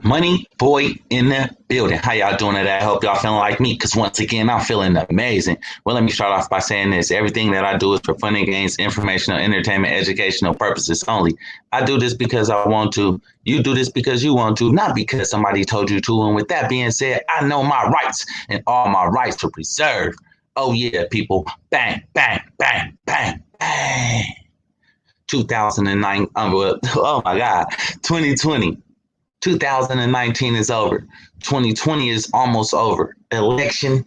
Money boy in the building. How y'all doing today? I hope y'all feeling like me, because once again, I'm feeling amazing. Well, let me start off by saying this. Everything that I do is for fun and games, informational, entertainment, educational purposes only. I do this because I want to. You do this because you want to, not because somebody told you to. And with that being said, I know my rights and all my rights are preserved. Oh, yeah, people. Bang, bang, bang, bang, bang. 2009. Oh, my God. 2020. 2019 is over. 2020 is almost over. Election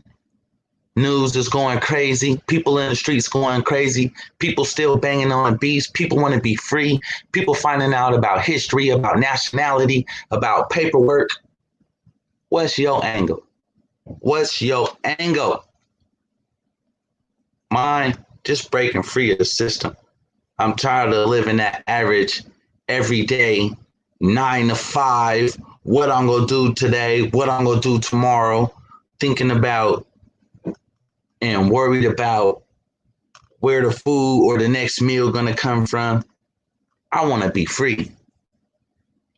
news is going crazy. People in the streets going crazy. People still banging on beats. People want to be free. People finding out about history, about nationality, about paperwork. What's your angle? What's your angle? Mine, just breaking free of the system. I'm tired of living that average everyday 9 to 5, what I'm going to do today, what I'm going to do tomorrow, thinking about and worried about where the food or the next meal going to come from. I want to be free.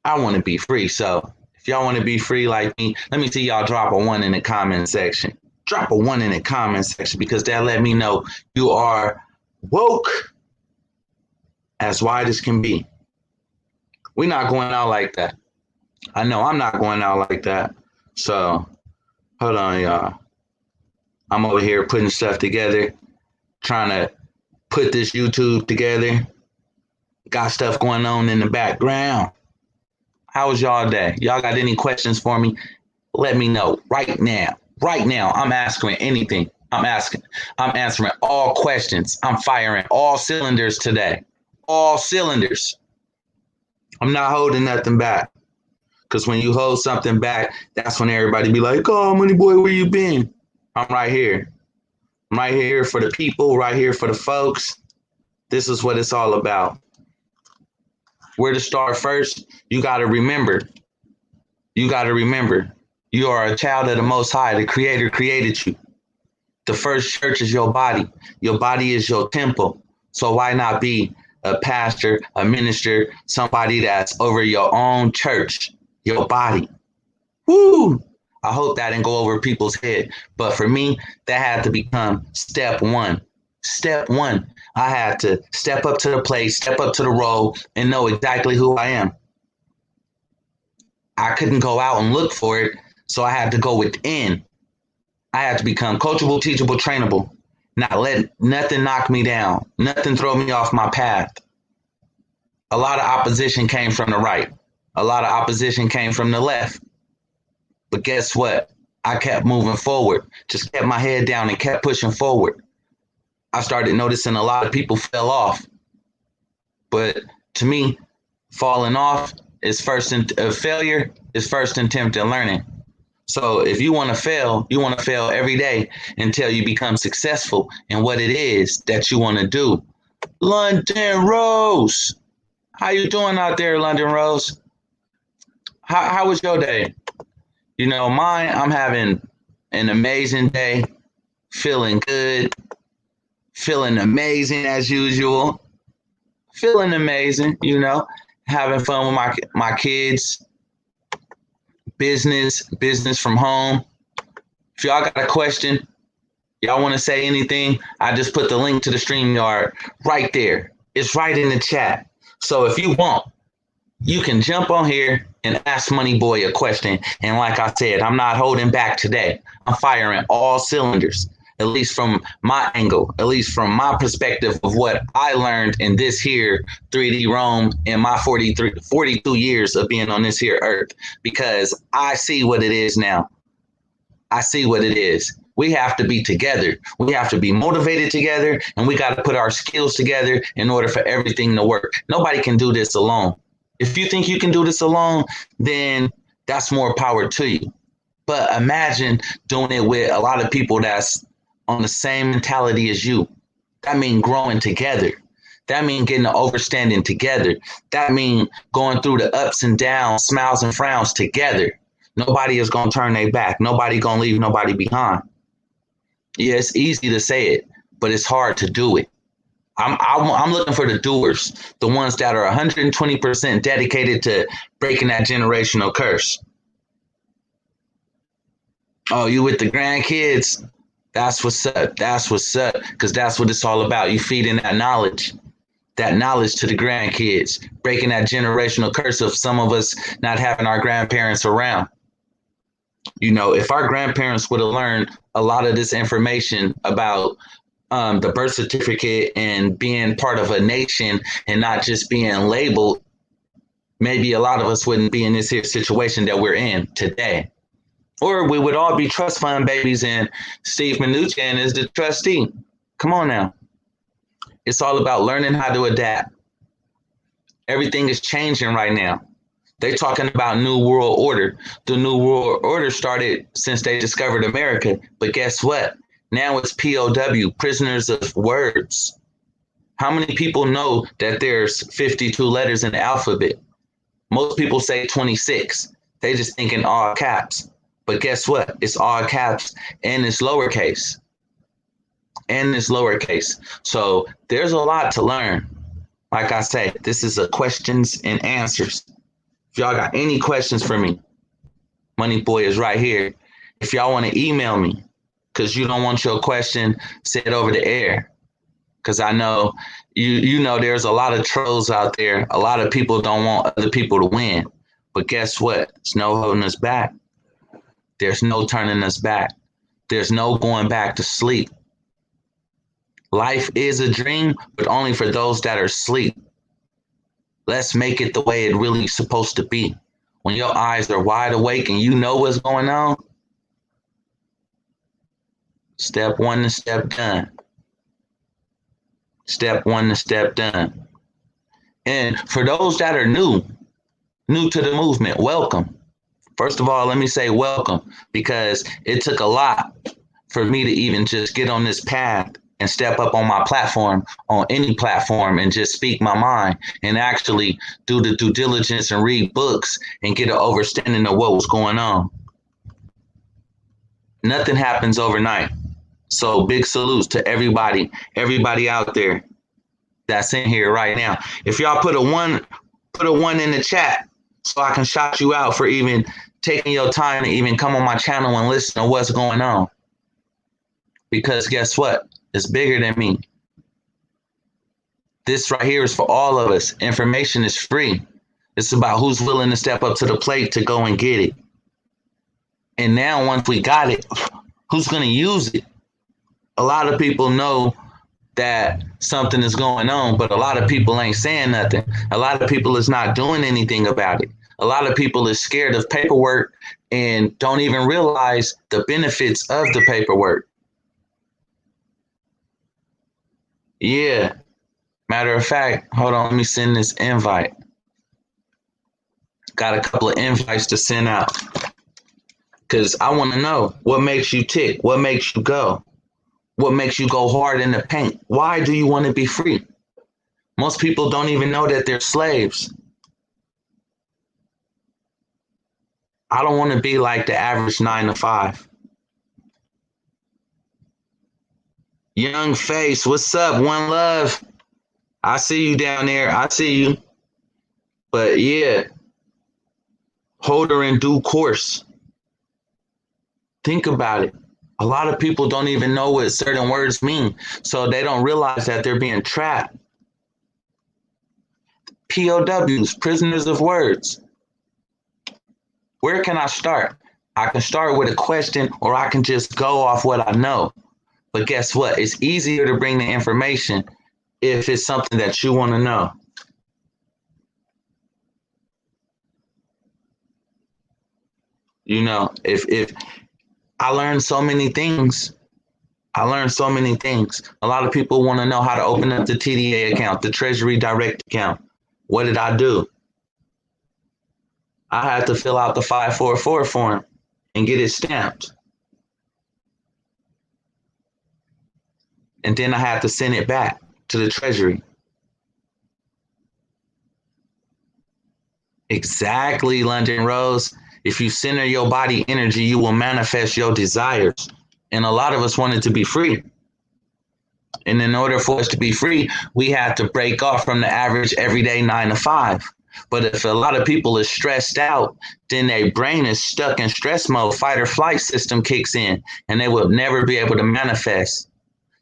I want to be free. So if y'all want to be free like me, let me see y'all drop a 1 in the comment section. Drop a 1 in the comment section, because that let me know you are woke as wide as can be. We're not going out like that. I know I'm not going out like that. So, hold on, y'all. I'm over here putting stuff together, trying to put this YouTube together. Got stuff going on in the background. How was y'all day? Y'all got any questions for me? Let me know right now. Right now, I'm asking anything. I'm answering all questions. I'm firing all cylinders today. All cylinders. I'm not holding nothing back, because when you hold something back, that's when everybody be like, oh, Money Boy, where you been? I'm right here. I'm right here for the people, right here for the folks. This is what it's all about. Where to start first, you got to remember. You are a child of the Most High. The Creator created you. The first church is your body. Your body is your temple. So why not be a pastor, a minister, somebody that's over your own church, your body? Woo! I hope that didn't go over people's head. But for me, that had to become step one. Step one. I had to step up to the plate, step up to the role, and know exactly who I am. I couldn't go out and look for it, so I had to go within. I had to become coachable, teachable, trainable. Not let nothing knock me down, nothing throw me off my path. A lot of opposition came from the right. A lot of opposition came from the left. But guess what? I kept moving forward, just kept my head down and kept pushing forward. I started noticing a lot of people fell off. But to me, falling off is failure is first attempt at learning. So if you want to fail, you want to fail every day until you become successful in what it is that you want to do. London Rose, how you doing out there, London Rose? How was your day? You know, mine, I'm having an amazing day, feeling good, feeling amazing as usual, feeling amazing, you know, having fun with my kids. Business from home. If y'all got a question, y'all want to say anything, I just put the link to the StreamYard right there. It's right in the chat. So if you want, you can jump on here and ask Money Boy a question. And like I said, I'm not holding back today. I'm firing all cylinders, at least from my angle, at least from my perspective of what I learned in this here 3D Rome in my 42 years of being on this here earth, because I see what it is now. I see what it is. We have to be together. We have to be motivated together, and we got to put our skills together in order for everything to work. Nobody can do this alone. If you think you can do this alone, then that's more power to you. But imagine doing it with a lot of people that's on the same mentality as you. That means growing together. That means getting an overstanding together. That means going through the ups and downs, smiles and frowns together. Nobody is going to turn their back. Nobody going to leave nobody behind. Yeah, it's easy to say it, but it's hard to do it. I'm looking for the doers, the ones that are 120% dedicated to breaking that generational curse. Oh, you with the grandkids? That's what's up. That's what's up. Because that's what it's all about. You feeding that knowledge to the grandkids, breaking that generational curse of some of us not having our grandparents around. You know, if our grandparents would have learned a lot of this information about the birth certificate and being part of a nation and not just being labeled, maybe a lot of us wouldn't be in this here situation that we're in today. Or we would all be trust fund babies and Steve Mnuchin is the trustee. Come on now. It's all about learning how to adapt. Everything is changing right now. They're talking about New World Order. The New World Order started since they discovered America. But guess what? Now it's POW, prisoners of words. How many people know that there's 52 letters in the alphabet? Most people say 26. They just think in all caps. But guess what? It's all caps and it's lowercase. And it's lowercase. So there's a lot to learn. Like I say, this is a questions and answers. If y'all got any questions for me, Money Boy is right here. If y'all want to email me, because you don't want your question said over the air, because I know you know there's a lot of trolls out there. A lot of people don't want other people to win. But guess what? There's no holding us back. There's no turning us back. There's no going back to sleep. Life is a dream, but only for those that are asleep. Let's make it the way it really is supposed to be. When your eyes are wide awake and you know what's going on, step one to step done. Step one to step done. And for those that are new to the movement, welcome. First of all, let me say welcome, because it took a lot for me to even just get on this path and step up on my platform, on any platform, and just speak my mind and actually do the due diligence and read books and get an understanding of what was going on. Nothing happens overnight. So big salutes to everybody out there that's in here right now. If y'all put a one in the chat so I can shout you out for even taking your time to even come on my channel and listen to what's going on. Because guess what? It's bigger than me. This right here is for all of us. Information is free. It's about who's willing to step up to the plate to go and get it. And now once we got it, who's going to use it? A lot of people know that something is going on, but a lot of people ain't saying nothing. A lot of people is not doing anything about it. A lot of people is scared of paperwork and don't even realize the benefits of the paperwork. Yeah. Matter of fact, hold on, let me send this invite. Got a couple of invites to send out. Because I want to know what makes you tick, what makes you go, what makes you go hard in the paint. Why do you want to be free? Most people don't even know that they're slaves. I don't want to be like the average 9 to 5. Young Face, what's up? One love. I see you down there. I see you. But yeah, hold her in due course. Think about it. A lot of people don't even know what certain words mean, so they don't realize that they're being trapped. POWs, prisoners of words. Where can I start? I can start with a question, or I can just go off what I know. But guess what? It's easier to bring the information if it's something that you want to know. You know, if I learned so many things. A lot of people want to know how to open up the TDA account, the Treasury Direct account. What did I do? I had to fill out the 544 form and get it stamped. And then I had to send it back to the Treasury. Exactly, London Rose. If you center your body energy, you will manifest your desires. And a lot of us wanted to be free. And in order for us to be free, we had to break off from the average everyday 9 to 5. But if a lot of people is stressed out, then their brain is stuck in stress mode. Fight or flight system kicks in, and they will never be able to manifest.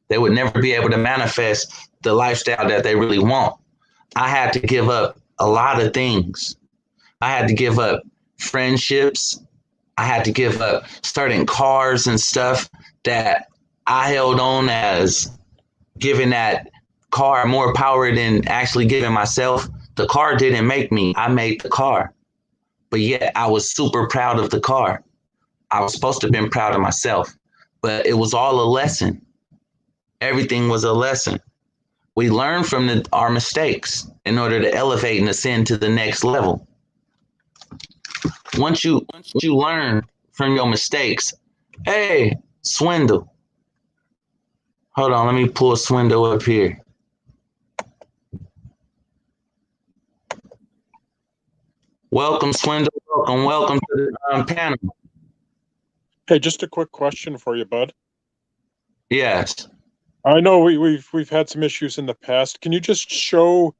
They would never be able to manifest the lifestyle that they really want. I had to give up a lot of things. I had to give up friendships. I had to give up certain cars and stuff that I held on as giving that car more power than actually giving myself. The car didn't make me. I made the car. But yet I was super proud of the car. I was supposed to have been proud of myself. But it was all a lesson. Everything was a lesson. We learn from our mistakes in order to elevate and ascend to the next level. Once you learn from your mistakes, hey, Swindle. Hold on, let me pull Swindle up here. Welcome, Swindle. Welcome to the panel. Hey, just a quick question for you, bud. Yes. I know we've had some issues in the past. Can you just show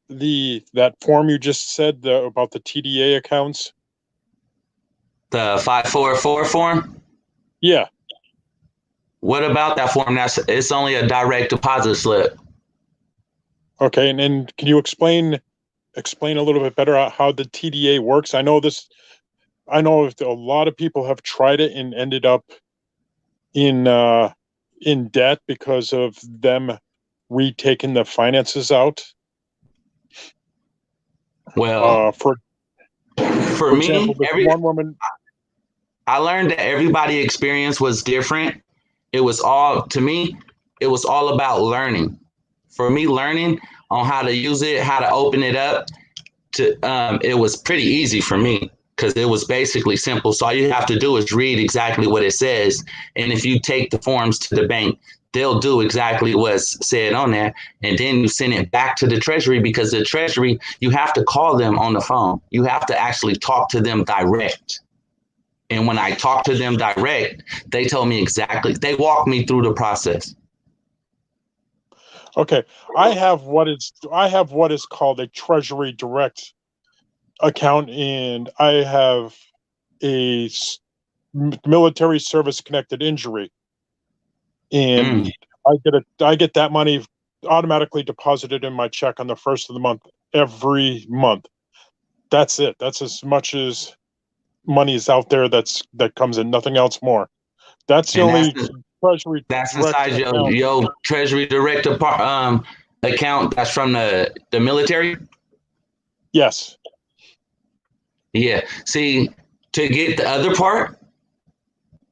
that form you just said about the TDA accounts? The 544 form? Yeah. What about that form? It's only a direct deposit slip. Okay, and can you explain a little bit better how the TDA works? I know a lot of people have tried it and ended up in debt because of them retaking the finances out. Well, for example, me, one woman. I learned that everybody's experience was different. It was all about learning. For me, learning on how to use it, how to open it up, it was pretty easy for me because it was basically simple. So all you have to do is read exactly what it says. And if you take the forms to the bank, they'll do exactly what's said on there. And then you send it back to the Treasury, because the Treasury, you have to call them on the phone. You have to actually talk to them direct. And when I talked to them direct, they told me exactly, they walked me through the process. Okay, I have what is called a Treasury Direct account, and I have a military service connected injury, and I get that money automatically deposited in my check on the first of the month every month. That's it. That's as much as money is out there that comes in. Nothing else more. That's the only Treasury. That's inside your Treasury Direct account. That's from the military. Yes. Yeah. See, to get the other part,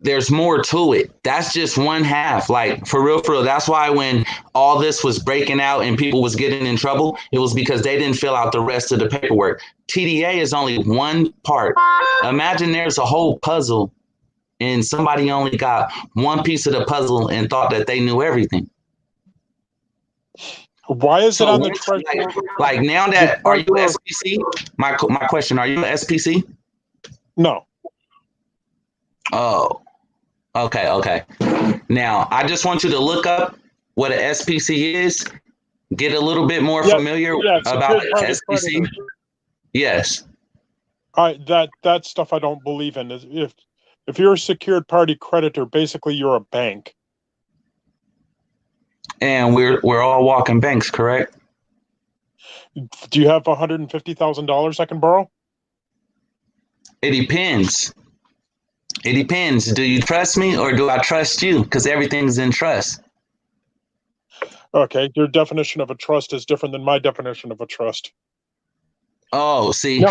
there's more to it. That's just one half. Like, for real. That's why when all this was breaking out and people was getting in trouble, it was because they didn't fill out the rest of the paperwork. TDA is only one part. Imagine there's a whole puzzle and somebody only got one piece of the puzzle and thought that they knew everything. Why is it on the Treasury? Like now that, are you SPC? My question, are you an SPC? No. Oh, okay. Now, I just want you to look up what an SPC is, get a little bit more familiar about SPC. Yes. That stuff I don't believe in. If you're a secured party creditor, basically you're a bank. And we're all walking banks, correct? Do you have $150,000 I can borrow? It depends. It depends. Do you trust me or do I trust you? Because everything's in trust. Okay, your definition of a trust is different than my definition of a trust. Oh, see,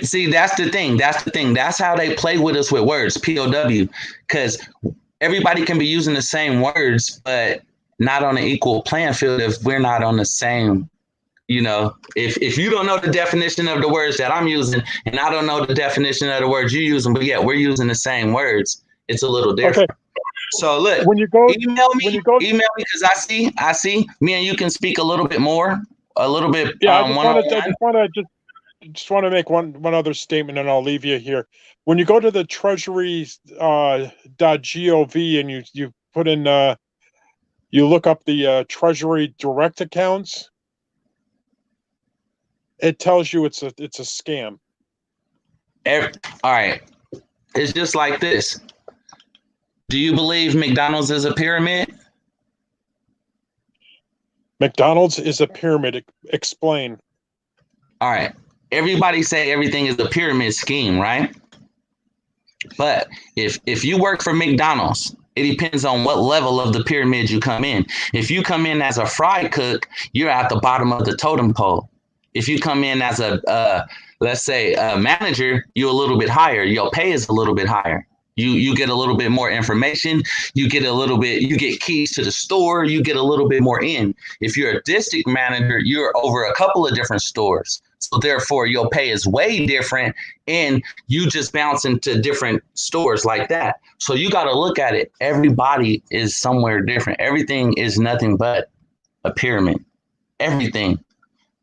see, that's the thing. That's how they play with us with words, POW, because everybody can be using the same words, but not on an equal playing field if we're not on the same, if you don't know the definition of the words that I'm using and I don't know the definition of the words you're using, but we're using the same words, it's a little different. Okay. So look, email me because I see me and you can speak a little bit more. A little bit. Yeah, I just want to make one other statement, and I'll leave you here. When you go to the Treasury.gov and you put in you look up the Treasury Direct accounts, It tells you it's a scam. All right. It's just like this. Do you believe McDonald's is a pyramid? McDonald's is a pyramid. Explain. All right. Everybody say everything is a pyramid scheme, right? But if you work for McDonald's, it depends on what level of the pyramid you come in. If you come in as a fry cook, you're at the bottom of the totem pole. If you come in as a let's say a manager, you're a little bit higher. Your pay is a little bit higher. You get a little bit more information. You get keys to the store. You get a little bit more in. If you're a district manager, you're over a couple of different stores. So therefore, your pay is way different, and you just bounce into different stores like that. So you got to look at it. Everybody is somewhere different. Everything is nothing but a pyramid. Everything.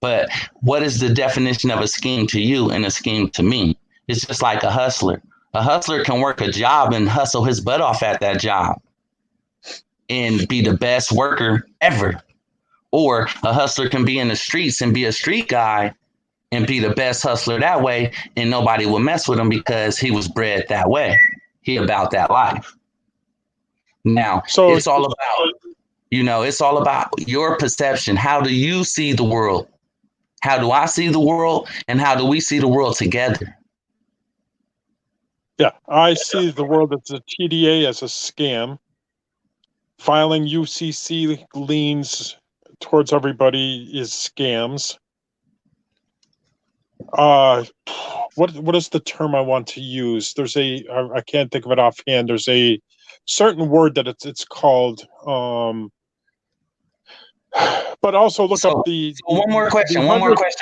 But what is the definition of a scheme to you and a scheme to me? It's just like a hustler. A hustler can work a job and hustle his butt off at that job and be the best worker ever. Or a hustler can be in the streets and be a street guy and be the best hustler that way, and nobody will mess with him because he was bred that way. He about that life. Now, so it's all about your perception. How do you see the world? How do I see the world? And how do we see the world together? Yeah, I see the world as a TDA as a scam. Filing UCC liens towards everybody is scams. What is the term I want to use? I can't think of it offhand. There's a certain word that it's called. But also look up the. So one more question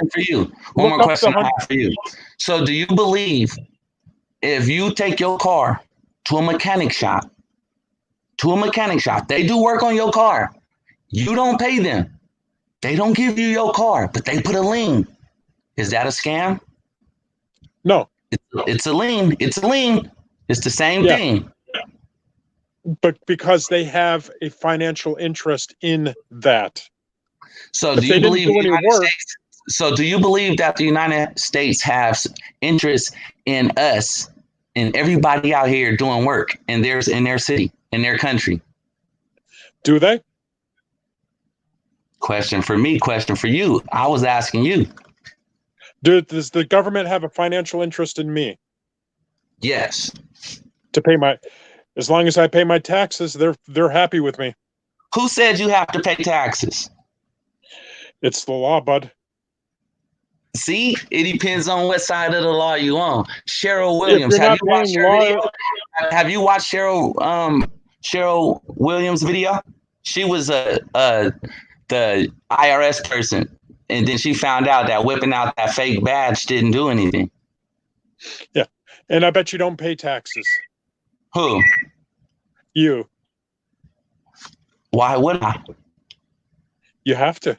for you. One more question I have for you. So do you believe if you take your car to a mechanic shop, they do work on your car. You don't pay them. They don't give you your car, but they put a lien. Is that a scam? No. It's a lien. It's a lien. It's the same thing. But because they have a financial interest in that. So do you believe do you believe that the United States has interest in us and everybody out here doing work in their city, in their country? Do they? Question for me, question for you. I was asking you. Does the government have a financial interest in me? Yes. To pay as long as I pay my taxes, they're happy with me. Who said you have to pay taxes? It's the law, bud. See, it depends on what side of the law you on. Cheryl Williams. Have you watched Cheryl Williams' video? She was the IRS person, and then she found out that whipping out that fake badge didn't do anything. Yeah, and I bet you don't pay taxes. Who? You. Why would I? You have to.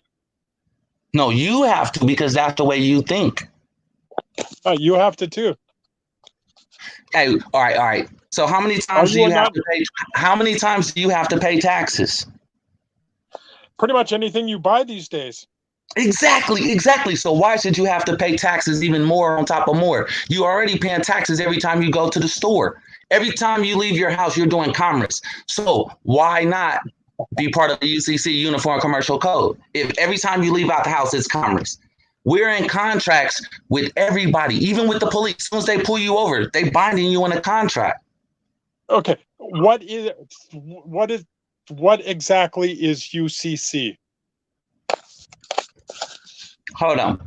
No, you have to, because that's the way you think. You have to too. Hey, all right. So how many times do you have to pay? How many times do you have to pay taxes? Pretty much anything you buy these days. Exactly. So why should you have to pay taxes even more on top of more? You already paying taxes every time you go to the store. Every time you leave your house, you're doing commerce. So why not be part of the UCC Uniform Commercial Code? If every time you leave out the house, it's commerce. We're in contracts with everybody, even with the police. As soon as they pull you over, they binding you in a contract. Okay. What exactly is UCC? Hold on.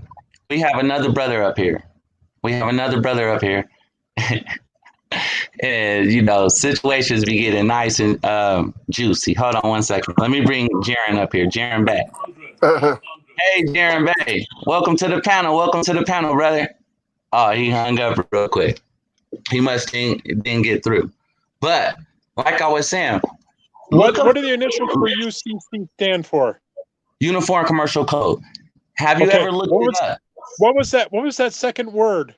We have another brother up here. And, situations be getting nice and juicy. Hold on one second. Let me bring Jaron up here. Jaron Bay. Hey, Jaron Bay. Welcome to the panel, brother. Oh, he hung up real quick. He must didn't get through. But like I was saying, what do the initials for UCC stand for? Uniform Commercial Code. Have you ever looked it up? What was that second word?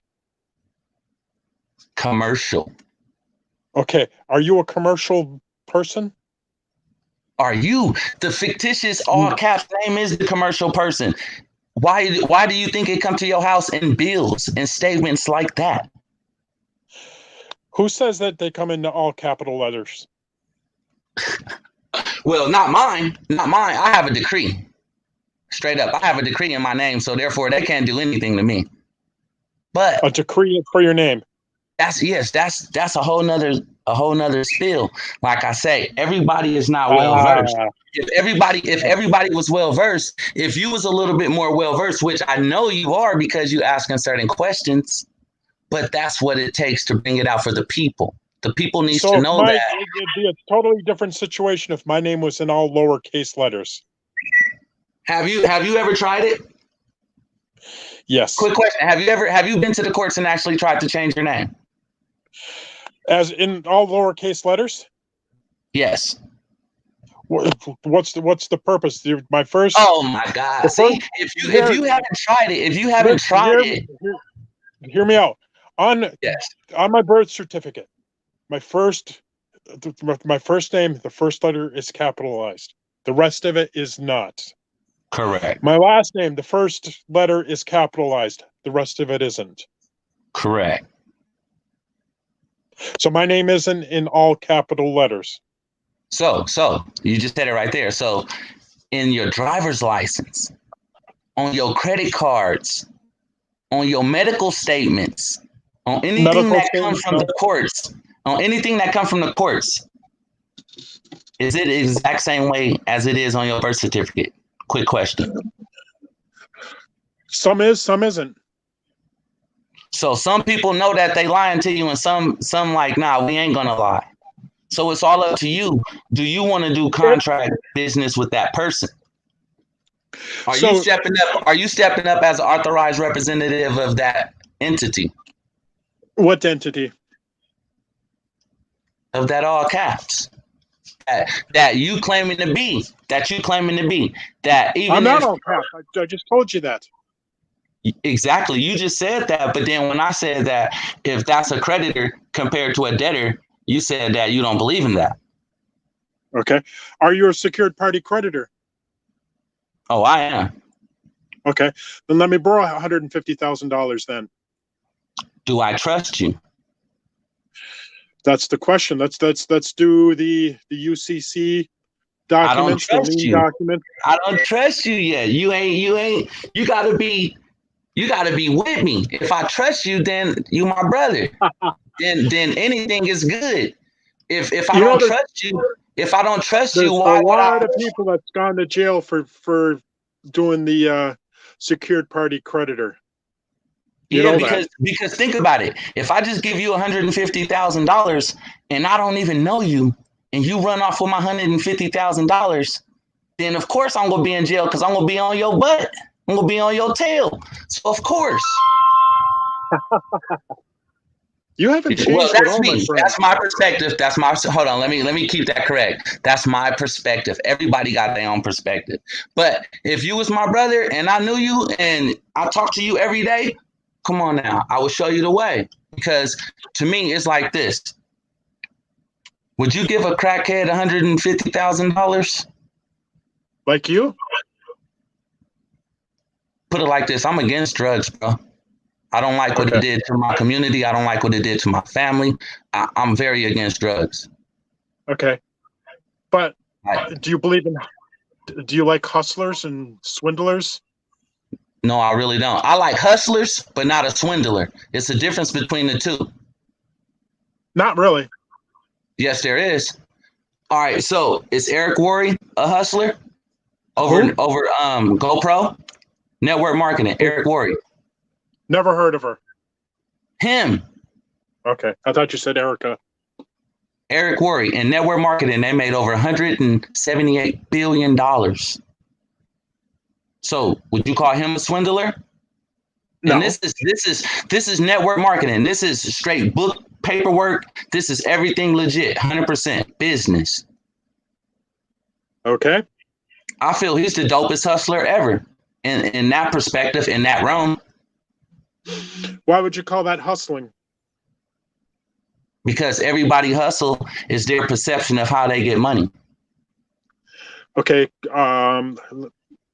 Commercial. Okay. Are you a commercial person? Are you? The fictitious all caps name is the commercial person. Why do you think it come to your house in bills and statements like that? Who says that they come into all capital letters? Well, not mine. Not mine. I have a decree. Straight up. I have a decree in my name, so therefore they can't do anything to me. But A decree for your name. that's a whole nother spiel. Like I say, everybody is not well versed. If everybody was well versed, if you was a little bit more well versed, which I know you are because you asking certain questions, but that's what it takes to bring it out for the people. The people need to know that. It'd be a totally different situation if my name was in all lowercase letters. Have you ever tried it? Yes. Quick question: Have you been to the courts and actually tried to change your name? As in all lowercase letters? Yes. What's the purpose? My first. Oh my God! See, if you haven't tried it, hear me out. On my birth certificate, my first name, the first letter is capitalized. The rest of it is not. Correct. My last name, the first letter is capitalized. The rest of it isn't. Correct. So my name isn't in all capital letters. So you just said it right there. So in your driver's license, on your credit cards, on your medical statements, on anything that comes from the courts, is it the exact same way as it is on your birth certificate? Quick question. Some is, some isn't. So some people know that they lying to you, and some like, nah, we ain't gonna lie. So it's all up to you. Do you want to do contract business with that person? Are you stepping up as an authorized representative of that entity? What entity? Of that all caps. That you claiming to be. That even I'm not all caps. I just told you that. Exactly. You just said that, but then when I said that if that's a creditor compared to a debtor, you said that you don't believe in that. Okay. Are you a secured party creditor? Oh, I am. Okay. Then let me borrow $150,000 then. Do I trust you? That's the question. Let's do the UCC document, the lien document. I don't trust you yet. You gotta be with me. If I trust you, then you my brother. then anything is good. If I don't trust you, why would I? There's a lot of people that's gone to jail for doing the secured party creditor. Because think about it. If I just give you $150,000 and I don't even know you, and you run off with my $150,000, then of course I'm gonna be in jail because I'm gonna be on your butt. I'm gonna be on your tail. So of course. You haven't changed well, that's at all, me. My friend. That's my perspective. Hold on. Let me keep that correct. That's my perspective. Everybody got their own perspective. But if you was my brother and I knew you and I talked to you every day, come on now. I will show you the way. Because to me, it's like this. Would you give a crackhead $150,000? Like you? Put it like this. I'm against drugs, bro. I don't like what it did to my community. I don't like what it did to my family. I'm very against drugs. Okay. But do you like hustlers and swindlers? No, I really don't. I like hustlers, but not a swindler. It's a difference between the two. Not really. Yes, there is. All right, so is Eric Worre a hustler? Over GoPro? Network marketing, Eric Worre. Never heard of her. Him. Okay. I thought you said Erica. Eric Worre in network marketing, they made over $178 billion. So would you call him a swindler? No. And this is network marketing. This is straight book paperwork. This is everything legit, 100% business. Okay. I feel he's the dopest hustler ever in that perspective, in that realm. Why would you call that hustling? Because everybody hustle is their perception of how they get money. Okay.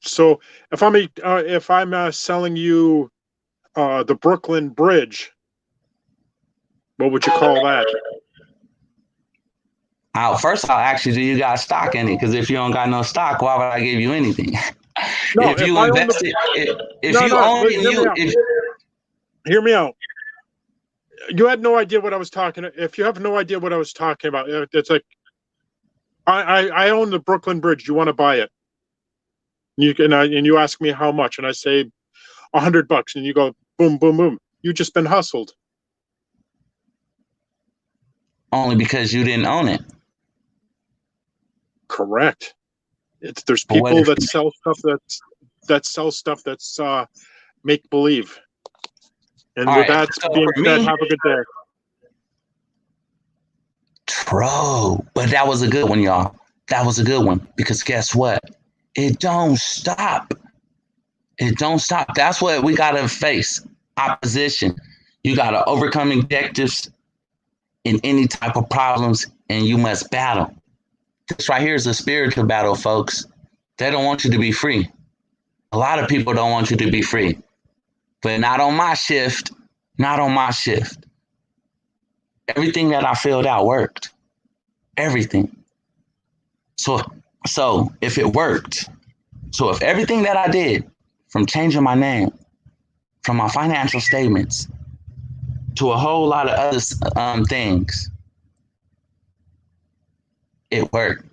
So if I'm selling you the Brooklyn Bridge, what would you call that? First, I'll ask you, do you got stock in it? Because if you don't got no stock, why would I give you anything? No, If if you I own invest the it, if no, you no, own it, and hear me out. Hear me out. You had no idea what I was talking. If you have no idea what I was talking about, it's like I own the Brooklyn Bridge. You want to buy it? And you ask me how much, and I say $100, and you go boom, boom, boom. You just been hustled. only because you didn't own it. Correct. There's But what people if that sell stuff that's make believe. And All with right, that so being for said, me, have a good day. true. But that was a good one, y'all. That was a good one because guess what? It don't stop. It don't stop. That's what we gotta face. Opposition. You gotta overcome objectives in any type of problems, and you must battle. This right here is a spiritual battle, folks. They don't want you to be free. A lot of people don't want you to be free, but not on my shift. Not on my shift. Everything that I filled out worked. Everything. So if it worked, so if everything that I did, from changing my name, from my financial statements, to a whole lot of other things, it worked.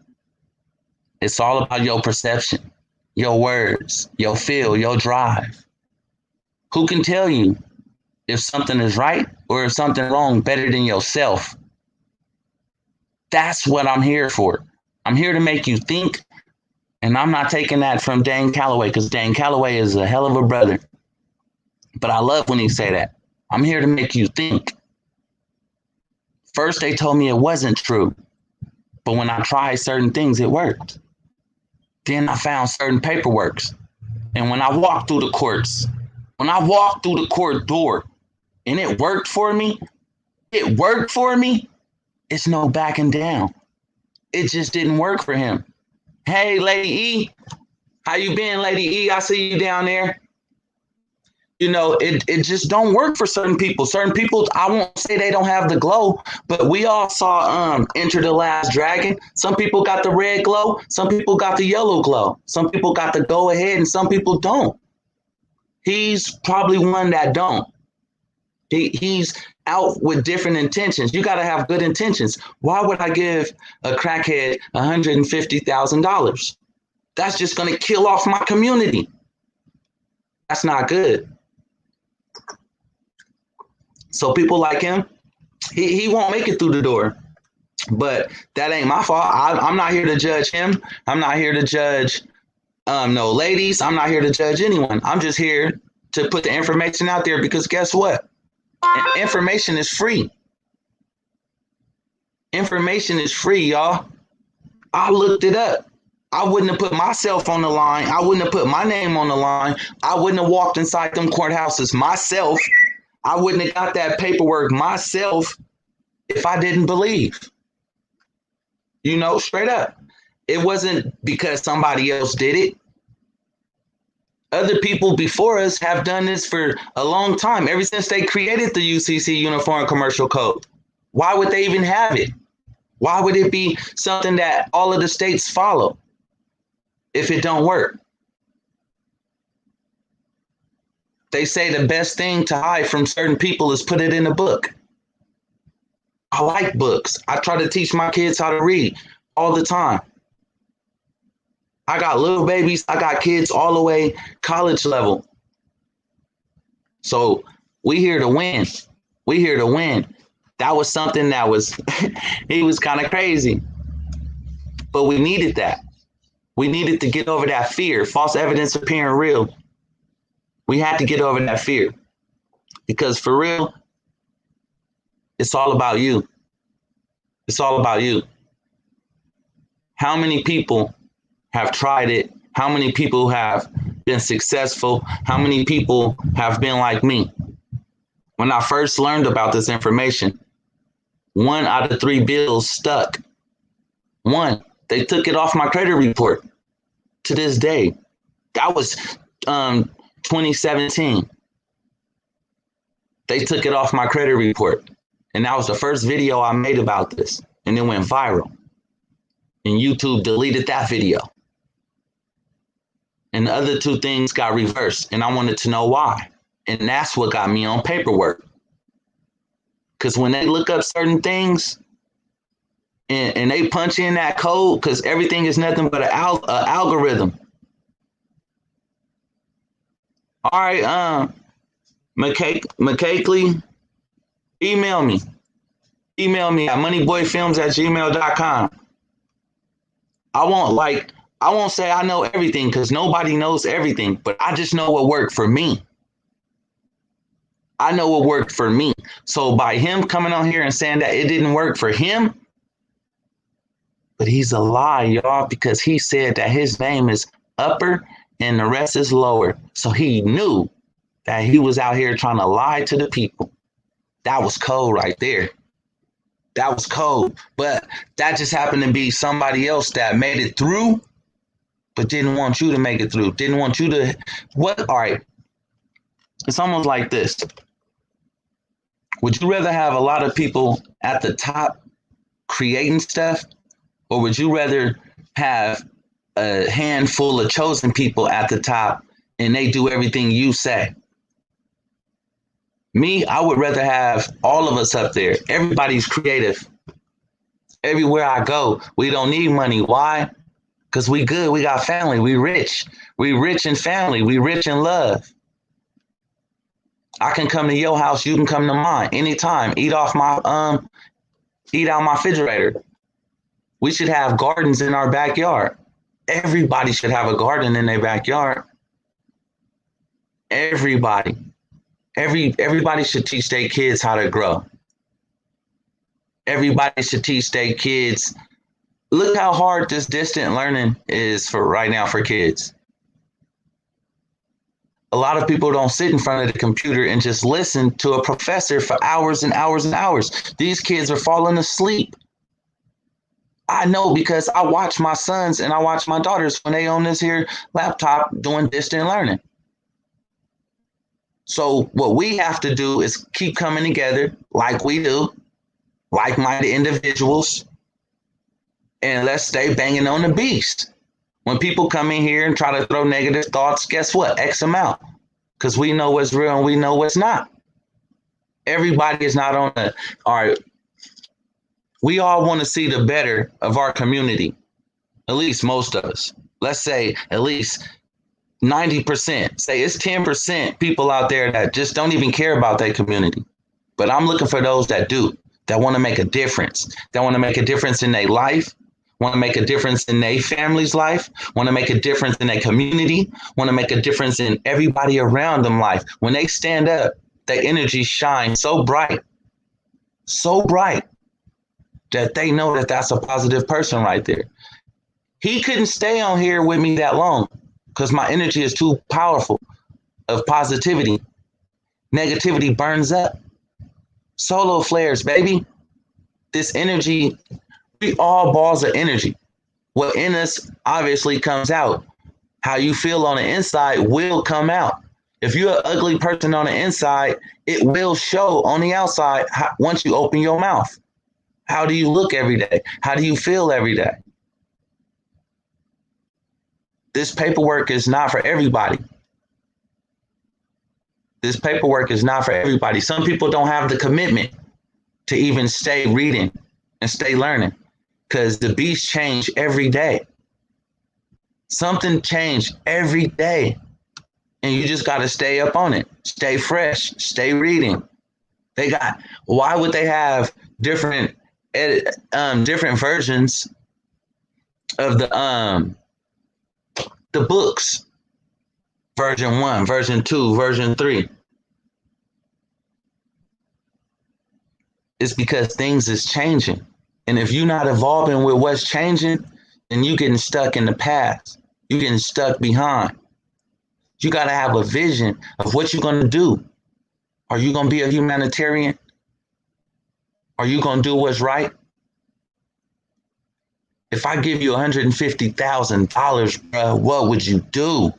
It's all about your perception, your words, your feel, your drive. Who can tell you if something is right or if something wrong better than yourself? That's what I'm here for. I'm here to make you think, and I'm not taking that from Dan Calloway because Dan Calloway is a hell of a brother. But I love when he say that. I'm here to make you think. First, they told me it wasn't true, but when I tried certain things, it worked. Then I found certain paperworks, and when I walked through the courts, when I walked through the court door, and it worked for me, it worked for me. It's no backing down. It just didn't work for him. Hey, Lady E, how you been, Lady E? I see you down there. You know, it just don't work for certain people. Certain people, I won't say they don't have the glow, but we all saw Enter the Last Dragon. Some people got the red glow, some people got the yellow glow, some people got the go ahead, and some people don't. He's probably one that don't. He's out with different intentions. You got to have good intentions. Why would I give a crackhead $150,000? That's just going to kill off my community. That's not good. So people like him, he won't make it through the door. But that ain't my fault. I'm not here to judge him. I'm not here to judge no ladies. I'm not here to judge anyone. I'm just here to put the information out there because guess what? Information is free. Information is free, y'all. I looked it up. I wouldn't have put myself on the line. I wouldn't have put my name on the line. I wouldn't have walked inside them courthouses myself. I wouldn't have got that paperwork myself if I didn't believe. You know, straight up. It wasn't because somebody else did it. Other people before us have done this for a long time, ever since they created the UCC Uniform Commercial Code. Why would they even have it? Why would it be something that all of the states follow if it don't work? They say the best thing to hide from certain people is put it in a book. I like books. I try to teach my kids how to read all the time. I got little babies. I got kids all the way college level. So we here to win. We here to win. That was something that was, he was kind of crazy. But we needed that. We needed to get over that fear, false evidence appearing real. We had to get over that fear. Because for real, it's all about you. It's all about you. How many people have tried it? How many people have been successful? How many people have been like me? When I first learned about this information, 1 out of 3 bills stuck. One, they took it off my credit report. To this day, That was 2017. They took it off my credit report. And that was the first video I made about this. And it went viral. And YouTube deleted that video. And the other two things got reversed. And I wanted to know why. And that's what got me on paperwork. Because when they look up certain things and they punch in that code, because everything is nothing but an algorithm. All right, McCakely, email me. Email me at moneyboyfilmz@gmail.com. I won't say I know everything because nobody knows everything, but I just know what worked for me. I know what worked for me. So by him coming on here and saying that it didn't work for him, but he's a lie, y'all, because he said that his name is upper and the rest is lower. So he knew that he was out here trying to lie to the people. That was cold right there. That was cold. But that just happened to be somebody else that made it through, but didn't want you to make it through. Didn't want you to, what? All right. It's almost like this. Would you rather have a lot of people at the top creating stuff, or would you rather have a handful of chosen people at the top and they do everything you say? Me, I would rather have all of us up there. Everybody's creative. Everywhere I go, we don't need money. Why? Because we good. We got family. We rich. We rich in family. We rich in love. I can come to your house. You can come to mine anytime. Eat out my refrigerator. We should have gardens in our backyard. Everybody should have a garden in their backyard. Everybody. Everybody should teach their kids how to grow. Everybody should teach their kids. Look how hard this distant learning is for right now for kids. A lot of people don't sit in front of the computer and just listen to a professor for hours and hours and hours. These kids are falling asleep. I know because I watch my sons and I watch my daughters when they on this here laptop doing distant learning. So what we have to do is keep coming together like we do, like-minded individuals, and let's stay banging on the beast. When people come in here and try to throw negative thoughts, guess what? X them out, because we know what's real and we know what's not. Everybody is not on the, all right, we all want to see the better of our community, at least most of us. Let's say at least 90%, say it's 10% people out there that just don't even care about their community. But I'm looking for those that do, that want to make a difference, that want to make a difference in their life, want to make a difference in their family's life, want to make a difference in their community, want to make a difference in everybody around them life. When they stand up, their energy shines so bright that they know that that's a positive person right there. He couldn't stay on here with me that long, because my energy is too powerful of positivity. Negativity burns up. Solo flares, baby. This energy, we all balls of energy. What in us obviously comes out. How you feel on the inside will come out. If you're an ugly person on the inside, it will show on the outside once you open your mouth. How do you look every day? How do you feel every day? This paperwork is not for everybody. This paperwork is not for everybody. Some people don't have the commitment to even stay reading and stay learning, because the beats change every day. Something changed every day. And you just got to stay up on it. Stay fresh. Stay reading. Why would they have different versions of the books? Version 1, version 2, version 3. It's because things is changing. And if you're not evolving with what's changing, then you're getting stuck in the past. You're getting stuck behind. You got to have a vision of what you're going to do. Are you going to be a humanitarian? Are you going to do what's right? If I give you $150,000, bro, what would you do?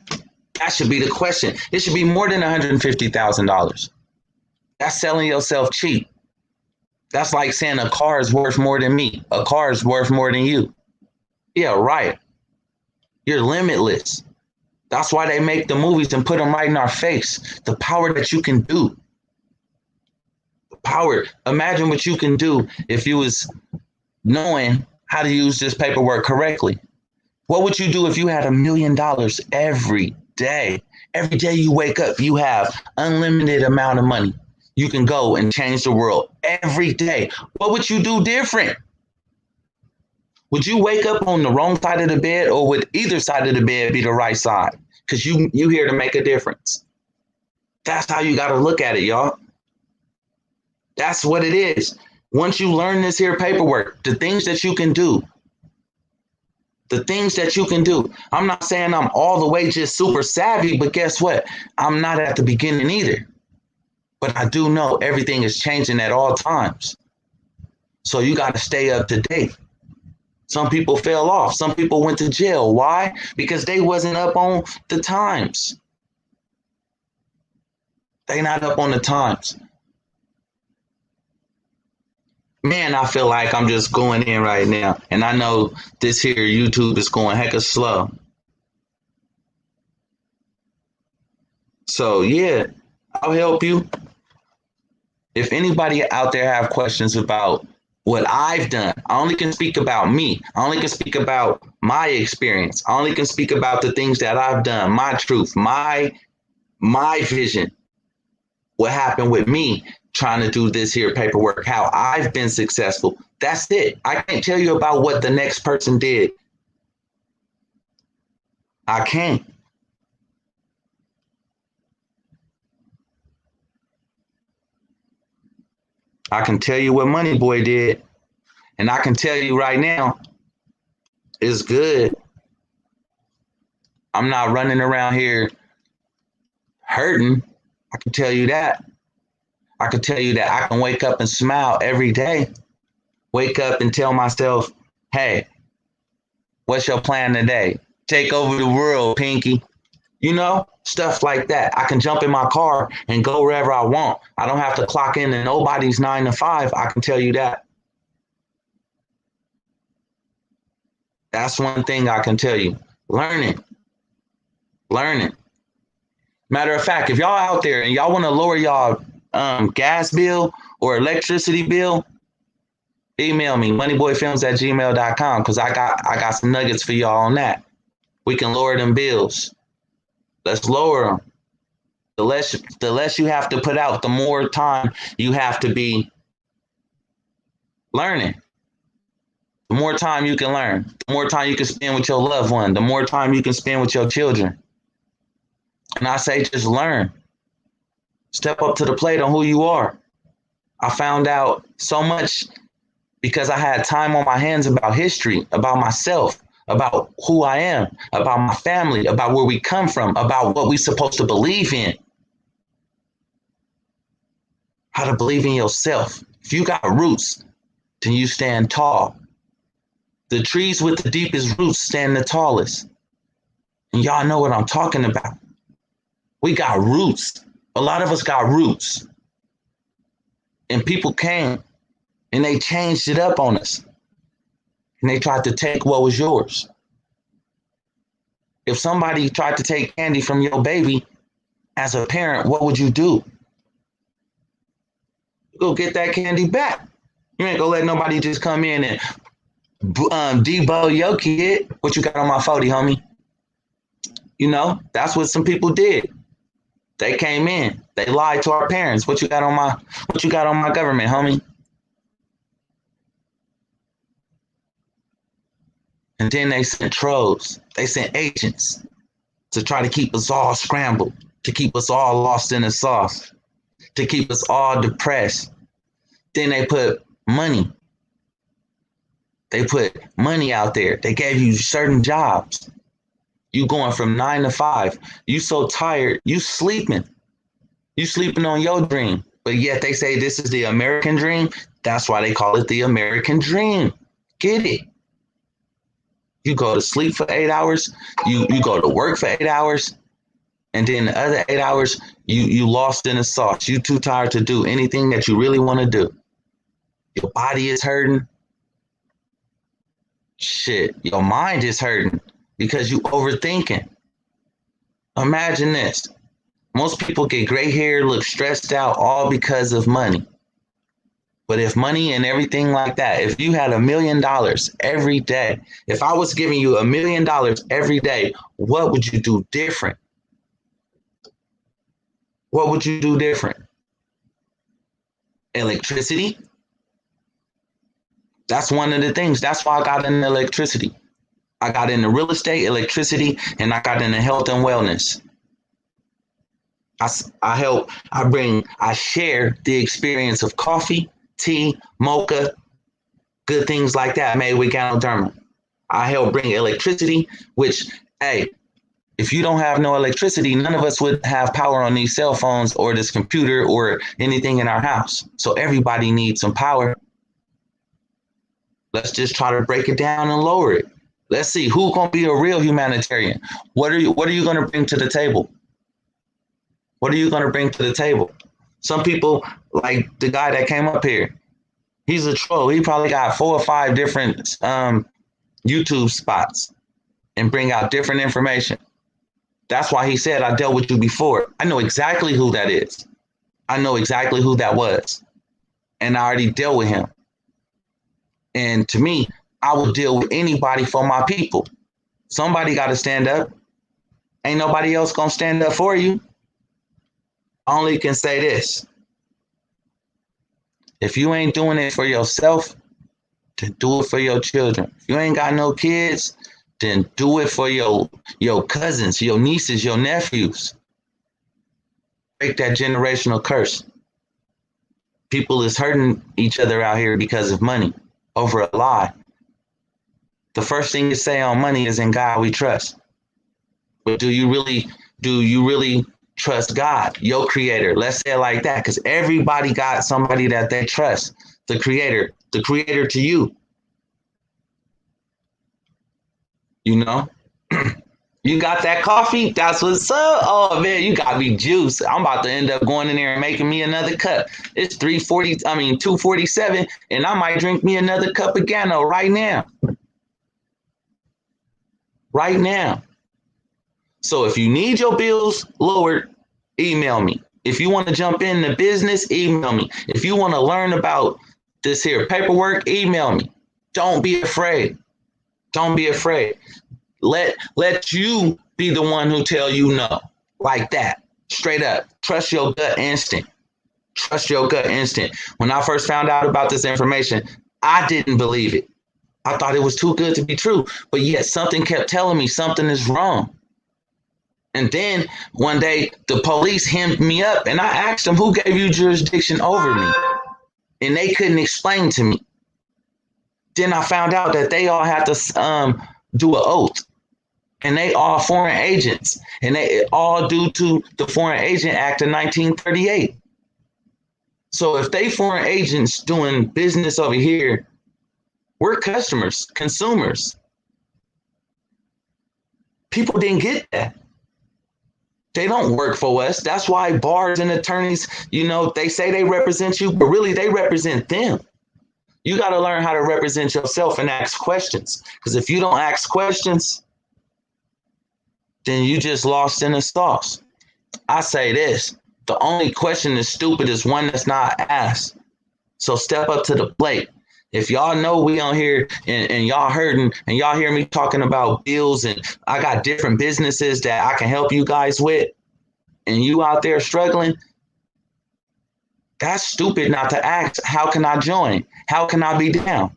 That should be the question. It should be more than $150,000. That's selling yourself cheap. That's like saying a car is worth more than me. A car is worth more than you. Yeah, right. You're limitless. That's why they make the movies and put them right in our face. The power that you can do. The power. Imagine what you can do if you was knowing how to use this paperwork correctly. What would you do if you had $1 million every day? Every day you wake up, you have unlimited amount of money. You can go and change the world every day. What would you do different? Would you wake up on the wrong side of the bed, or would either side of the bed be the right side? Because you here to make a difference. That's how you got to look at it, y'all. That's what it is. Once you learn this here paperwork, the things that you can do, the things that you can do. I'm not saying I'm all the way just super savvy, but guess what? I'm not at the beginning either. But I do know everything is changing at all times. So you got to stay up to date. Some people fell off. Some people went to jail. Why? Because they wasn't up on the times. They not up on the times. Man, I feel like I'm just going in right now. And I know this here YouTube is going hecka slow. So yeah, I'll help you. If anybody out there have questions about what I've done, I only can speak about me. I only can speak about my experience. I only can speak about the things that I've done, my truth, my vision, what happened with me trying to do this here paperwork, how I've been successful. That's it. I can't tell you about what the next person did. I can't. I can tell you what Money Boy did, and I can tell you right now, it's good. I'm not running around here hurting. I can tell you that. I can tell you that I can wake up and smile every day. Wake up and tell myself, hey, what's your plan today? Take over the world, Pinky. You know, stuff like that. I can jump in my car and go wherever I want. I don't have to clock in to nobody's 9 to 5. I can tell you that. That's one thing I can tell you. Learning. Matter of fact, if y'all out there and y'all want to lower y'all gas bill or electricity bill, email me, moneyboyfilmz@gmail.com, because I got some nuggets for y'all on that. We can lower them bills. Let's lower them. The less you have to put out, the more time you have to be learning. The more time you can learn, the more time you can spend with your loved one, the more time you can spend with your children. And I say just learn. Step up to the plate on who you are. I found out so much because I had time on my hands about history, about myself, about who I am, about my family, about where we come from, about what we're supposed to believe in. How to believe in yourself. If you got roots, then you stand tall. The trees with the deepest roots stand the tallest. And y'all know what I'm talking about. We got roots. A lot of us got roots. And people came and they changed it up on us. And they tried to take what was yours. If somebody tried to take candy from your baby, as a parent, what would you do? Go get that candy back. You ain't gonna let nobody just come in and debo your kid. What you got on my 40, homie? You know, that's what some people did. They came in. They lied to our parents. What you got on my government, homie? And then they sent trolls. They sent agents to try to keep us all scrambled, to keep us all lost in the sauce, to keep us all depressed. Then they put money. They put money out there. They gave you certain jobs. You going from 9 to 5. You so tired, you sleeping. You sleeping on your dream. But yet they say this is the American dream. That's why they call it the American dream. Get it? You go to sleep for 8 hours. You go to work for 8 hours. And then the other 8 hours, you lost in the sauce. You too tired to do anything that you really want to do. Your body is hurting. Shit, your mind is hurting because you overthinking. Imagine this. Most people get gray hair, look stressed out, all because of money. But if money and everything like that, if you had $1 million every day, if I was giving you $1 million every day, what would you do different? What would you do different? Electricity? That's one of the things. That's why I got into electricity. I got into real estate, electricity, and I got into health and wellness. I share the experience of coffee, tea, mocha, good things like that made with Ganoderma. I help bring electricity, which, hey, if you don't have no electricity, none of us would have power on these cell phones or this computer or anything in our house. So everybody needs some power. Let's just try to break it down and lower it. Let's see who's gonna be a real humanitarian. What are you gonna bring to the table? What are you gonna bring to the table? Some people, like the guy that came up here, he's a troll. He probably got 4 or 5 different YouTube spots and bring out different information. That's why he said, I dealt with you before. I know exactly who that is. I know exactly who that was. And I already dealt with him. And to me, I will deal with anybody for my people. Somebody got to stand up. Ain't nobody else going to stand up for you. I only can say this. If you ain't doing it for yourself, then do it for your children. If you ain't got no kids, then do it for your cousins, your nieces, your nephews. Break that generational curse. People is hurting each other out here because of money, over a lie. The first thing you say on money is in God we trust. But do you really trust God, your creator? Let's say it like that, because everybody got somebody that they trust. The creator to you. You know? You got that coffee? That's what's up. Oh man, you got me juice. I'm about to end up going in there and making me another cup. It's 247, and I might drink me another cup of Gano right now. Right now. So if you need your bills lowered, email me. If you want to jump into business, email me. If you want to learn about this here paperwork, email me. Don't be afraid. Don't be afraid. Let you be the one who tell you no. Like that. Straight up. Trust your gut instinct. Trust your gut instinct. When I first found out about this information, I didn't believe it. I thought it was too good to be true. But yet something kept telling me something is wrong. And then one day the police hemmed me up and I asked them, who gave you jurisdiction over me? And they couldn't explain to me. Then I found out that they all had to do an oath. And they are foreign agents. And they all due to the Foreign Agent Act of 1938. So if they foreign agents doing business over here, we're customers, consumers. People didn't get that. They don't work for us. That's why bars and attorneys, they say they represent you, but really they represent them. You got to learn how to represent yourself and ask questions. Because if you don't ask questions, then you just lost in the sauce. I say this, the only question that's stupid is one that's not asked. So step up to the plate. If y'all know we on here and y'all hurting and y'all hear me talking about bills and I got different businesses that I can help you guys with, and you out there struggling, that's stupid not to ask, how can I join? How can I be down?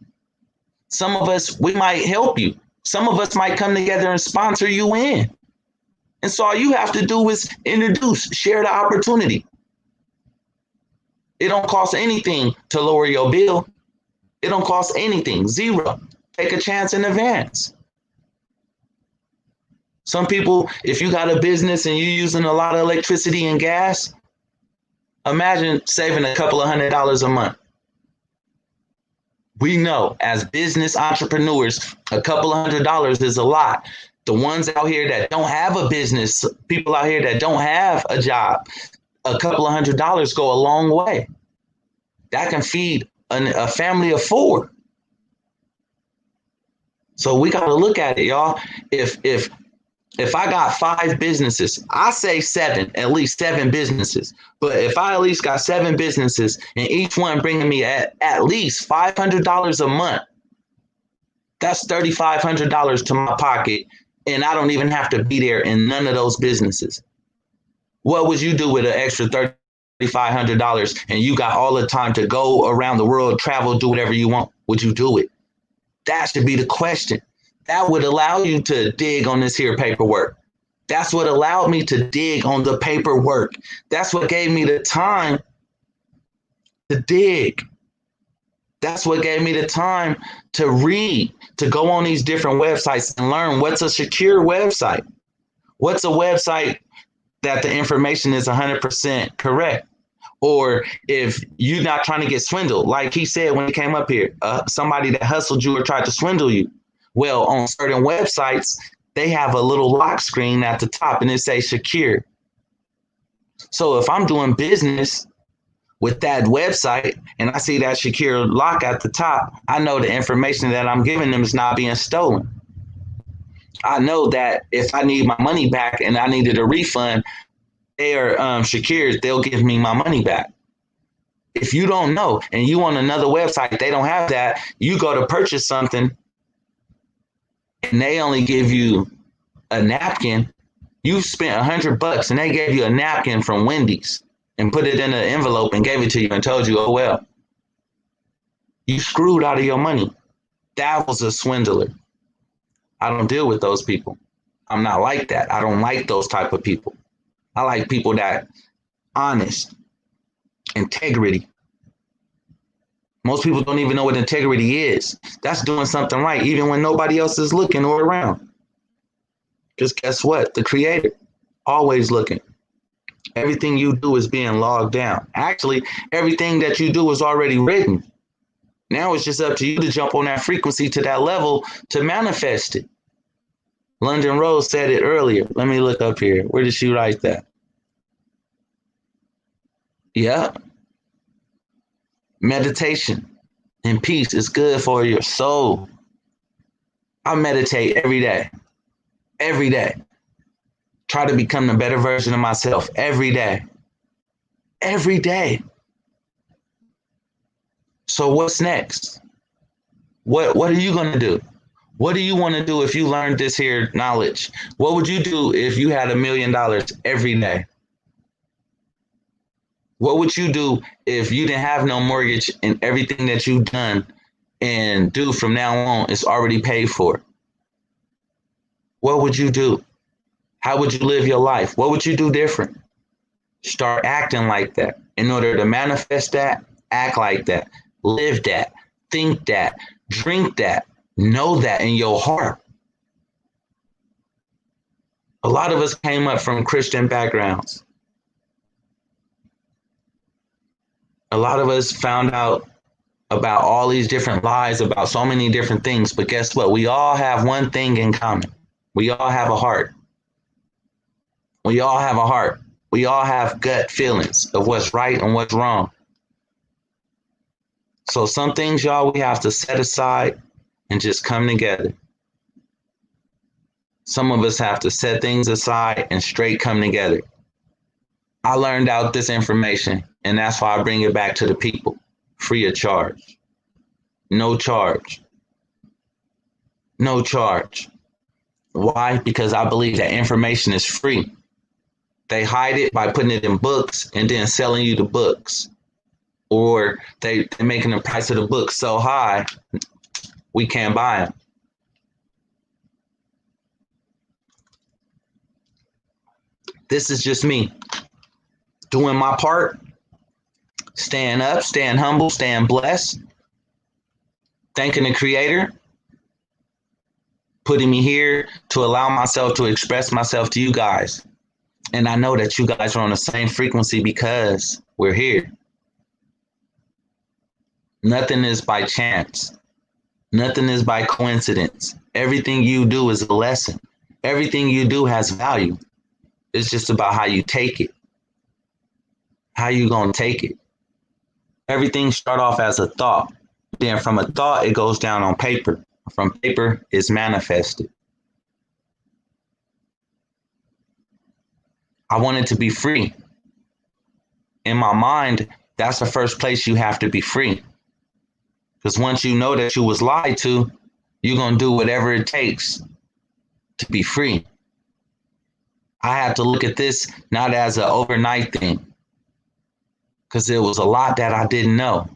Some of us, we might help you. Some of us might come together and sponsor you in. And so all you have to do is introduce, share the opportunity. It don't cost anything to lower your bill. It don't cost anything, zero. Take a chance in advance. Some people, if you got a business and you're using a lot of electricity and gas, imagine saving a couple of $100s a month. We know as business entrepreneurs, a couple of $100s is a lot. The ones out here that don't have a business, people out here that don't have a job, a couple of $100s go a long way. That can feed a family of 4. So we got to look at it, y'all. If I got 5 businesses, I say 7, at least 7 businesses. But if I at least got 7 businesses and each one bringing me at least $500 a month, that's $3,500 to my pocket. And I don't even have to be there in none of those businesses. What would you do with an extra $3,500 and you got all the time to go around the world, travel, do whatever you want? Would you do it? That should be the question. That would allow you to dig on this here paperwork. That's what allowed me to dig on the paperwork. That's what gave me the time to dig. That's what gave me the time to read, to go on these different websites and learn what's a secure website. What's a website that the information is 100% correct? Or if you're not trying to get swindled, like he said when he came up here, somebody that hustled you or tried to swindle you. Well, on certain websites, they have a little lock screen at the top and it says secure. So if I'm doing business with that website and I see that secure lock at the top, I know the information that I'm giving them is not being stolen. I know that if I need my money back and I needed a refund, they are secured, they'll give me my money back. If you don't know and you on another website, they don't have that, you go to purchase something and they only give you a napkin, you spent $100 and they gave you a napkin from Wendy's and put it in an envelope and gave it to you and told you, oh, well, you screwed out of your money. That was a swindler. I don't deal with those people. I'm not like that. I don't like those type of people. I like people that honest, integrity. Most people don't even know what integrity is. That's doing something right, even when nobody else is looking or around. Because guess what? The creator, always looking. Everything you do is being logged down. Actually, everything that you do is already written. Now it's just up to you to jump on that frequency to that level to manifest it. London Rose said it earlier. Let me look up here. Where did she write that? Yeah. Meditation and peace is good for your soul. I meditate every day. Every day. Try to become the better version of myself every day. Every day. So what's next? What are you going to do? What do you want to do if you learned this here knowledge? What would you do if you had $1 million every day? What would you do if you didn't have no mortgage and everything that you've done and do from now on is already paid for? What would you do? How would you live your life? What would you do different? Start acting like that. In order to manifest that, act like that, live that, think that, drink that, know that in your heart. A lot of us came up from Christian backgrounds. A lot of us found out about all these different lies about so many different things. But guess what? We all have one thing in common. We all have a heart. We all have a heart. We all have gut feelings of what's right and what's wrong. So some things, y'all, we have to set aside and just come together. Some of us have to set things aside and straight come together. I learned out this information, and that's why I bring it back to the people, free of charge. No charge. No charge. Why? Because I believe that information is free. They hide it by putting it in books and then selling you the books. Or they're making the price of the book so high, we can't buy them. This is just me doing my part, staying up, staying humble, staying blessed, thanking the Creator, putting me here to allow myself to express myself to you guys. And I know that you guys are on the same frequency because we're here. Nothing is by chance. Nothing is by coincidence. Everything you do is a lesson. Everything you do has value. It's just about how you take it. How you gonna take it? Everything start off as a thought. Then from a thought, it goes down on paper. From paper, it's manifested. I wanted to be free. In my mind, that's the first place you have to be free. Because once you know that you was lied to, you're going to do whatever it takes to be free. I had to look at this not as an overnight thing, because there was a lot that I didn't know.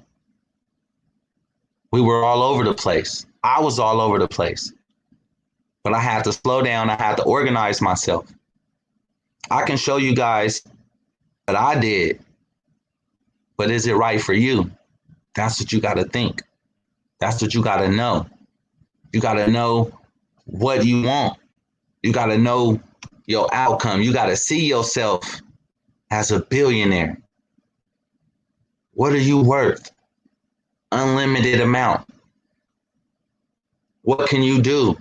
We were all over the place. I was all over the place. But I had to slow down. I had to organize myself. I can show you guys what I did, but is it right for you? That's what you got to think. That's what you got to know. You got to know what you want. You got to know your outcome. You got to see yourself as a billionaire. What are you worth? Unlimited amount. What can you do?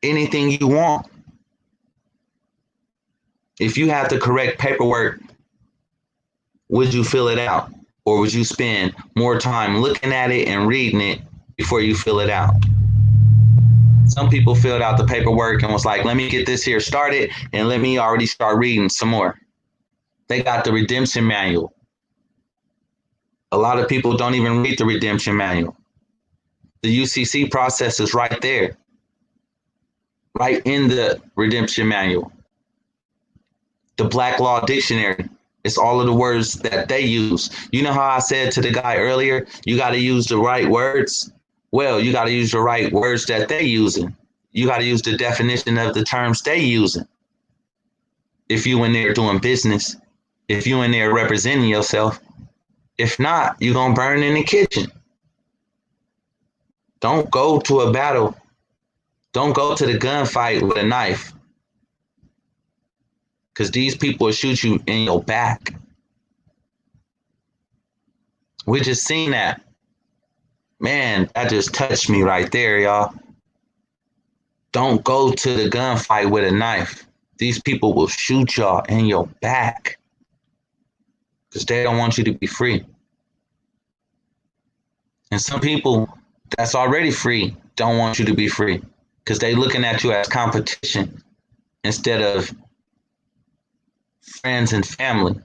Anything you want. If you had the correct paperwork, would you fill it out? Or would you spend more time looking at it and reading it before you fill it out? Some people filled out the paperwork and was like, let me get this here started and let me already start reading some more. They got the redemption manual. A lot of people don't even read the redemption manual. The UCC process is right there, right in the redemption manual. The Black Law Dictionary, it's all of the words that they use. You know how I said to the guy earlier, you got to use the right words? Well, you got to use the right words that they using. You got to use the definition of the terms they using. If you in there doing business, if you in there representing yourself, if not, you're going to burn in the kitchen. Don't go to a battle. Don't go to the gunfight with a knife. Because these people will shoot you in your back. We just seen that. Man, that just touched me right there, y'all. Don't go to the gunfight with a knife. These people will shoot y'all in your back. Because they don't want you to be free. And some people that's already free don't want you to be free. Because they looking at you as competition instead of friends and family.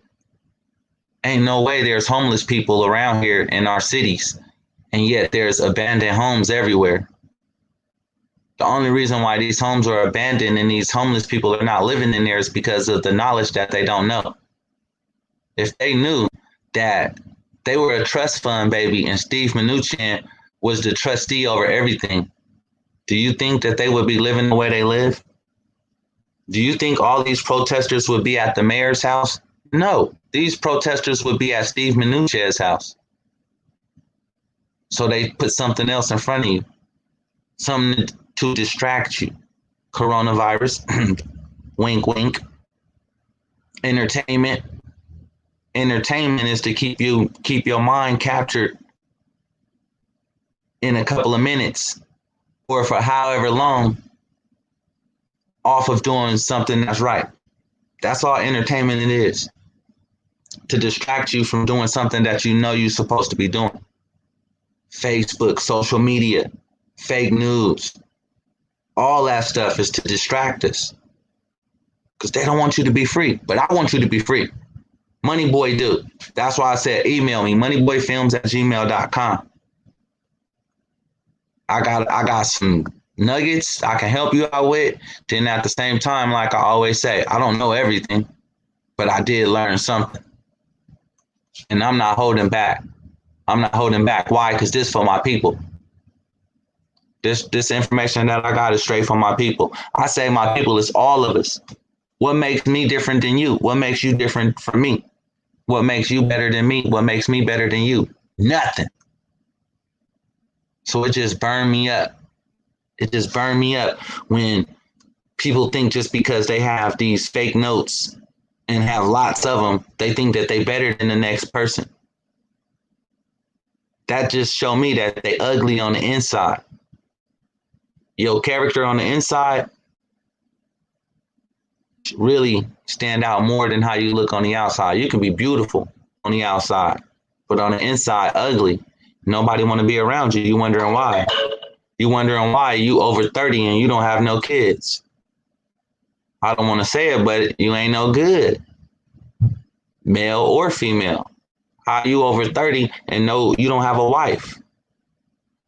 Ain't no way there's homeless people around here in our cities, and yet there's abandoned homes everywhere. The only reason why these homes are abandoned and these homeless people are not living in there is because of the knowledge that they don't know. If they knew that they were a trust fund baby and Steve Mnuchin was the trustee over everything, do you think that they would be living the way they live? Do you think all these protesters would be at the mayor's house? No, these protesters would be at Steve Mnuchin's house. So they put something else in front of you, something to distract you. Coronavirus, wink, wink. Entertainment. Entertainment is to keep your mind captured in a couple of minutes or for however long off of doing something that's right. That's all entertainment it is. To distract you from doing something that you know you're supposed to be doing. Facebook, social media, fake news, all that stuff is to distract us. Because they don't want you to be free, but I want you to be free. Moneyboy do. That's why I said email me, moneyboyfilmz@gmail.com. I got some nuggets I can help you out with. Then at the same time, like I always say, I don't know everything, but I did learn something. And I'm not holding back. I'm not holding back. Why? Because this is for my people. This information that I got is straight from my people. I say my people is all of us. What makes me different than you? What makes you different from me? What makes you better than me? What makes me better than you? Nothing. So it just burned me up. It just burned me up when people think just because they have these fake notes and have lots of them, they think that they better than the next person. That just show me that they ugly on the inside. Your character on the inside, really stand out more than how you look on the outside. You can be beautiful on the outside, but on the inside, ugly. Nobody want to be around you. You wondering why? You wondering why you over 30 and you don't have no kids. I don't want to say it, but you ain't no good, male or female. How you over 30 and no, you don't have a wife.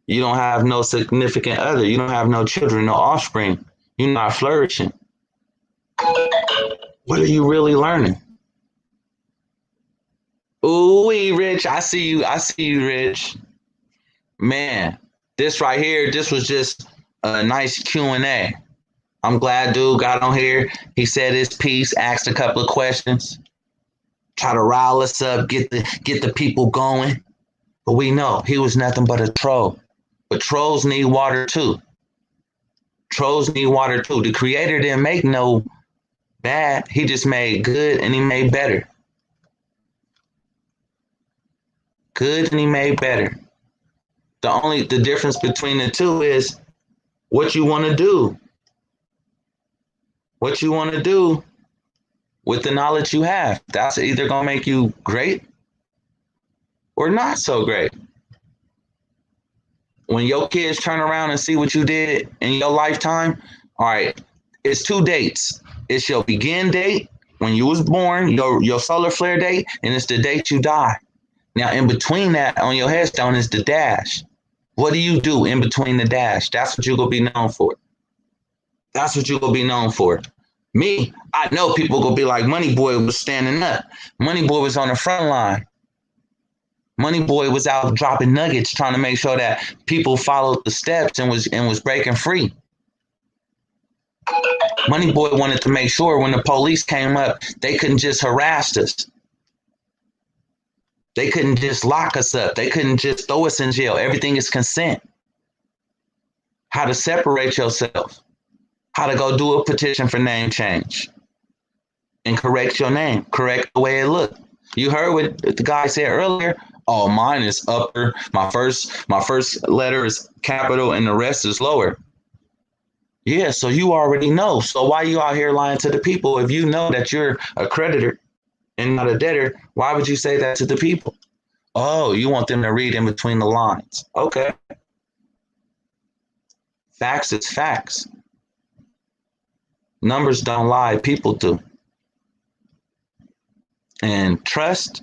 You don't have no significant other. You don't have no children, no offspring. You're not flourishing. What are you really learning? Ooh, Rich, I see you. I see you, Rich. Man, this right here, this was just a nice Q&A. I'm glad dude got on here. He said his piece, asked a couple of questions, try to rile us up, get the people going. But we know he was nothing but a troll. But trolls need water too. Trolls need water too. The creator didn't make no bad. He just made good and he made better. Good and he made better. The difference between the two is what you want to do. What you want to do with the knowledge you have. That's either going to make you great or not so great. When your kids turn around and see what you did in your lifetime, all right, it's 2 dates. It's your begin date when you was born, your solar flare date, and it's the date you die. Now, in between that on your headstone is the dash. What do you do in between the dash? That's what you're going to be known for. That's what you're going to be known for. Me, I know people going to be like, Moneyboy was standing up. Moneyboy was on the front line. Moneyboy was out dropping nuggets, trying to make sure that people followed the steps and was breaking free. Moneyboy wanted to make sure when the police came up, they couldn't just harass us. They couldn't just lock us up. They couldn't just throw us in jail. Everything is consent. How to separate yourself. How to go do a petition for name change. And correct your name. Correct the way it looked. You heard what the guy said earlier. Oh, mine is upper. My first letter is capital and the rest is lower. Yeah, so you already know. So why are you out here lying to the people? If you know that you're a creditor and not a debtor, why would you say that to the people? Oh, you want them to read in between the lines. Okay. Facts is facts. Numbers don't lie, people do. And trust,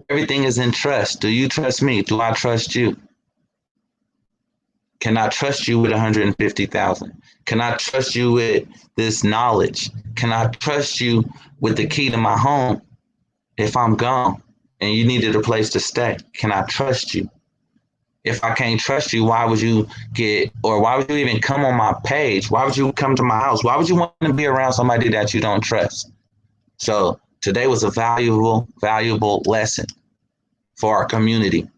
everything is in trust. Do you trust me? Do I trust you? Can I trust you with 150,000? Can I trust you with this knowledge? Can I trust you with the key to my home if I'm gone and you needed a place to stay? Can I trust you? If I can't trust you, why would you why would you even come on my page? Why would you come to my house? Why would you want to be around somebody that you don't trust? So today was a valuable lesson for our community.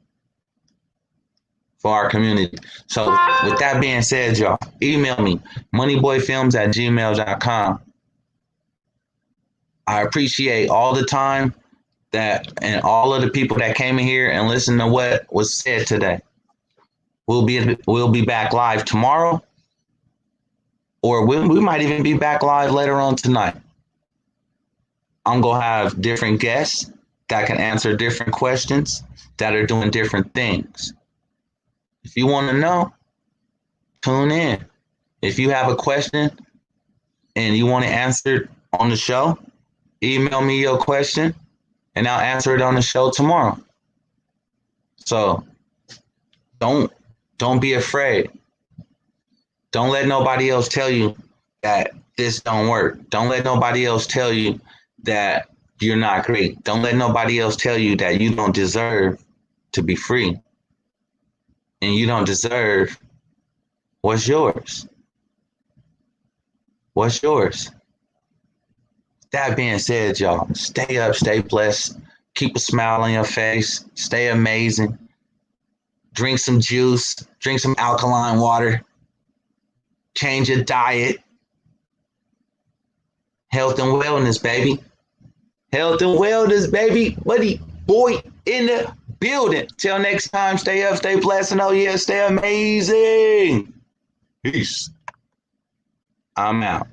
So with that being said, y'all, email me, moneyboyfilmz@gmail.com. I appreciate all the time and all of the people that came in here and listened to what was said today. We'll be back live tomorrow, or we might even be back live later on tonight. I'm going to have different guests that can answer different questions that are doing different things. If you want to know, tune in. If you have a question and you want it answered on the show, email me your question and I'll answer it on the show tomorrow. So don't be afraid. Don't let nobody else tell you that this don't work. Don't let nobody else tell you that you're not great. Don't let nobody else tell you that you don't deserve to be free. And you don't deserve what's yours. What's yours? That being said, y'all, stay up, stay blessed. Keep a smile on your face. Stay amazing. Drink some juice. Drink some alkaline water. Change your diet. Health and wellness, baby. Health and wellness, baby. Buddy, boy, in the building. Till next time, stay up, stay blessed, and oh yeah, stay amazing. Peace. I'm out.